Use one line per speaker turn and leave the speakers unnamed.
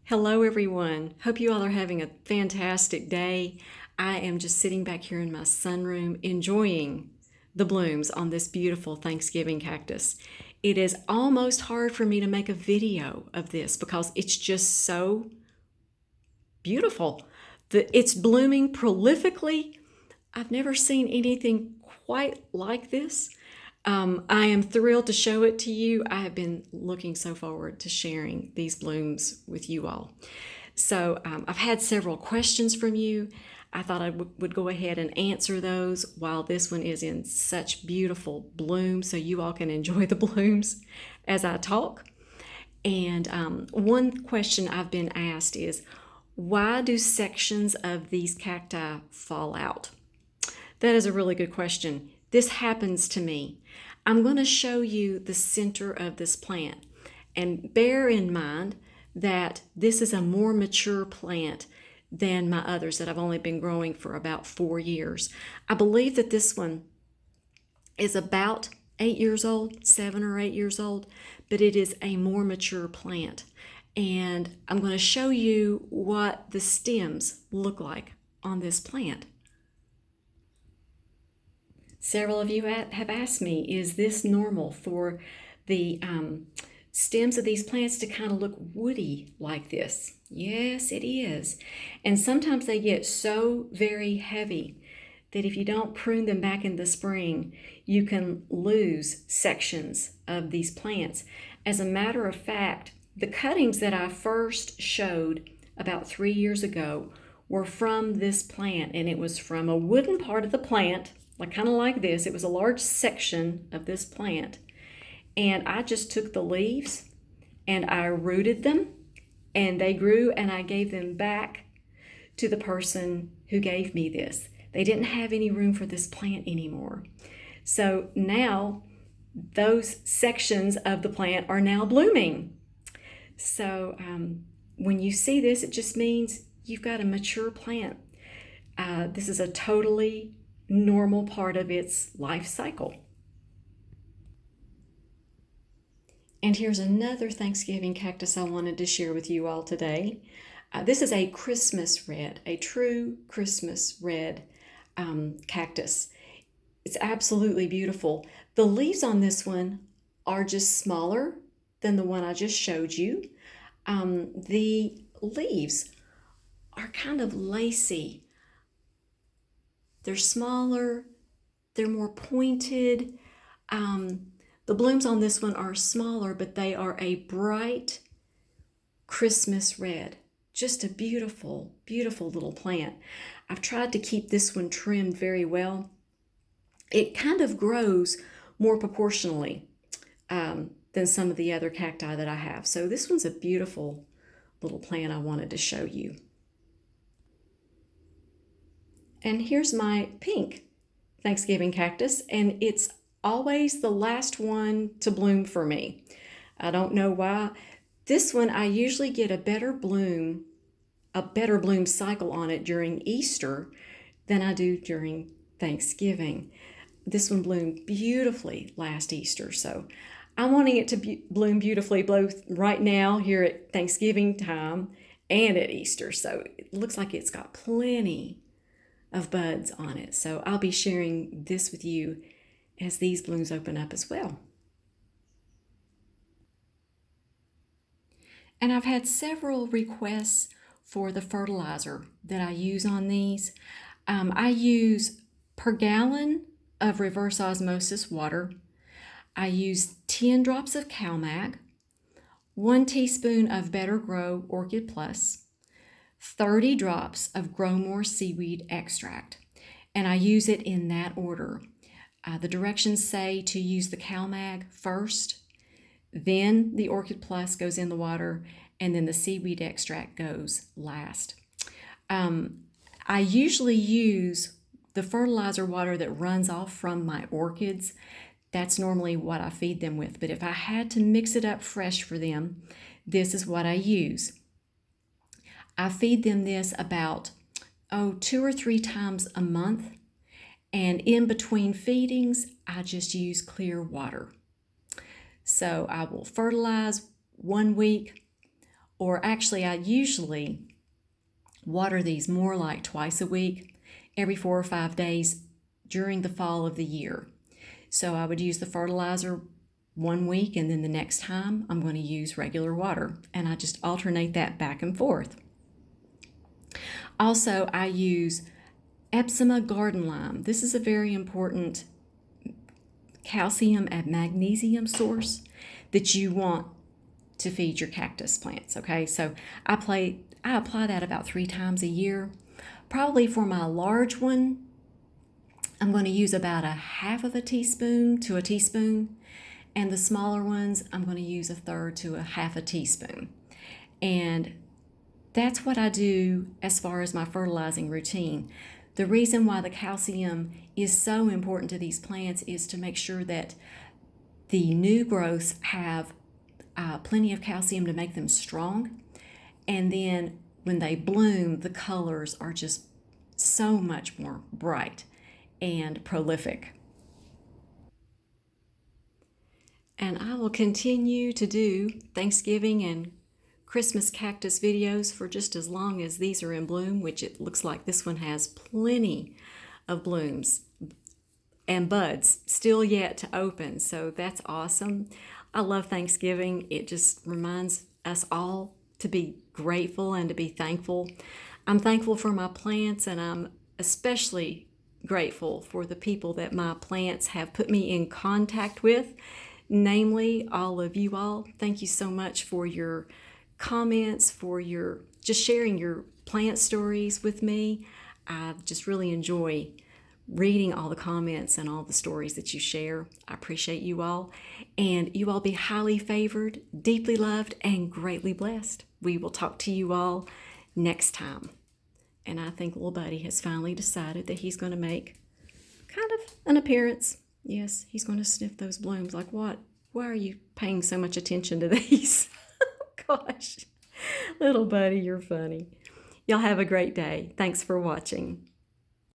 Hello, everyone. Hope you all are having a fantastic day. I am just sitting back here in my sunroom enjoying the blooms on this beautiful Thanksgiving cactus. It is almost hard for me to make a video of this because it's just so beautiful. It's blooming prolifically. I've never seen anything quite like this. I am thrilled to show it to you. I have been looking so forward to sharing these blooms with you all. So I've had several questions from you. I thought I would go ahead and answer those while this one is in such beautiful bloom so you all can enjoy the blooms as I talk. And one question I've been asked is, why do sections of these cacti fall out? That is a really good question. This happens to me. I'm going to show you the center of this plant. And bear in mind that this is a more mature plant than my others that I've only been growing for about 4 years. I believe that this one is about 8 years old, 7 or 8 years old, but it is a more mature plant. And I'm going to show you what the stems look like on this plant. Several of you have asked me, is this normal for the stems of these plants to kind of look woody like this? Yes, it is. And sometimes they get so very heavy that if you don't prune them back in the spring, you can lose sections of these plants. As a matter of fact, the cuttings that I first showed about 3 years ago were from this plant, and it was from a wooden part of the plant, like kind of like this. It was a large section of this plant, and I just took the leaves and I rooted them, and they grew, and I gave them back to the person who gave me this. They didn't have any room for this plant anymore. So now those sections of the plant are now blooming. So when you see this, it just means you've got a mature plant. This is a totally normal part of its life cycle. And here's another Thanksgiving cactus I wanted to share with you all today. This is a Christmas red, a true Christmas red cactus. It's absolutely beautiful. The leaves on this one are just smaller than the one I just showed you. The leaves are kind of lacy. They're smaller, they're more pointed. The blooms on this one are smaller, but they are a bright Christmas red. Just a beautiful, beautiful little plant. I've tried to keep this one trimmed very well. It kind of grows more proportionally than some of the other cacti that I have. So this one's a beautiful little plant I wanted to show you. And here's my pink Thanksgiving cactus, and it's always the last one to bloom for me. I don't know why. This one, I usually get a better bloom cycle on it during Easter than I do during Thanksgiving. This one bloomed beautifully last Easter, so I'm wanting it to bloom beautifully both right now here at Thanksgiving time and at Easter. So it looks like it's got plenty of buds on it. So I'll be sharing this with you as these blooms open up as well. And I've had several requests for the fertilizer that I use on these. I use per gallon of reverse osmosis water. I use 10 drops of CalMag, 1 teaspoon of Better Grow Orchid Plus, 30 drops of Grow More seaweed extract, and I use it in that order. The directions say to use the CalMag first, then the Orchid Plus goes in the water, and then the seaweed extract goes last. I usually use the fertilizer water that runs off from my orchids. That's normally what I feed them with, but if I had to mix it up fresh for them, this is what I use. I feed them this about 2 or 3 times a month, and in between feedings, I just use clear water. So I will fertilize 1 week, Or actually, I usually water these more like twice a week, every 4 or 5 days during the fall of the year. So I would use the fertilizer one week, and then the next time I'm going to use regular water, and I just alternate that back and forth. Also, I use Epsom garden lime. This is a very important calcium and magnesium source that you want to feed your cactus plants. Okay, so I apply that about 3 times a year. Probably for my large one, I'm going to use about a half of a teaspoon to a teaspoon, and the smaller ones I'm going to use 1/3 to a half a teaspoon. And that's what I do as far as my fertilizing routine. The reason why the calcium is so important to these plants is to make sure that the new growths have plenty of calcium to make them strong. And then when they bloom, the colors are just so much more bright and prolific. And I will continue to do Thanksgiving and Christmas cactus videos for just as long as these are in bloom, which it looks like this one has plenty of blooms and buds still yet to open. So that's awesome. I love Thanksgiving. It just reminds us all to be grateful and to be thankful. I'm thankful for my plants, and I'm especially grateful for the people that my plants have put me in contact with, namely all of you all. Thank you so much for your comments, for your just sharing your plant stories with me. I just really enjoy reading all the comments and all the stories that you share. I appreciate you all, and you all be highly favored, deeply loved, and greatly blessed. We will talk to you all next time. And I think little buddy has finally decided that he's going to make kind of an appearance. Yes, he's going to sniff those blooms. Like, what? Why are you paying so much attention to these? Gosh, little buddy, you're funny. Y'all have a great day. Thanks for watching.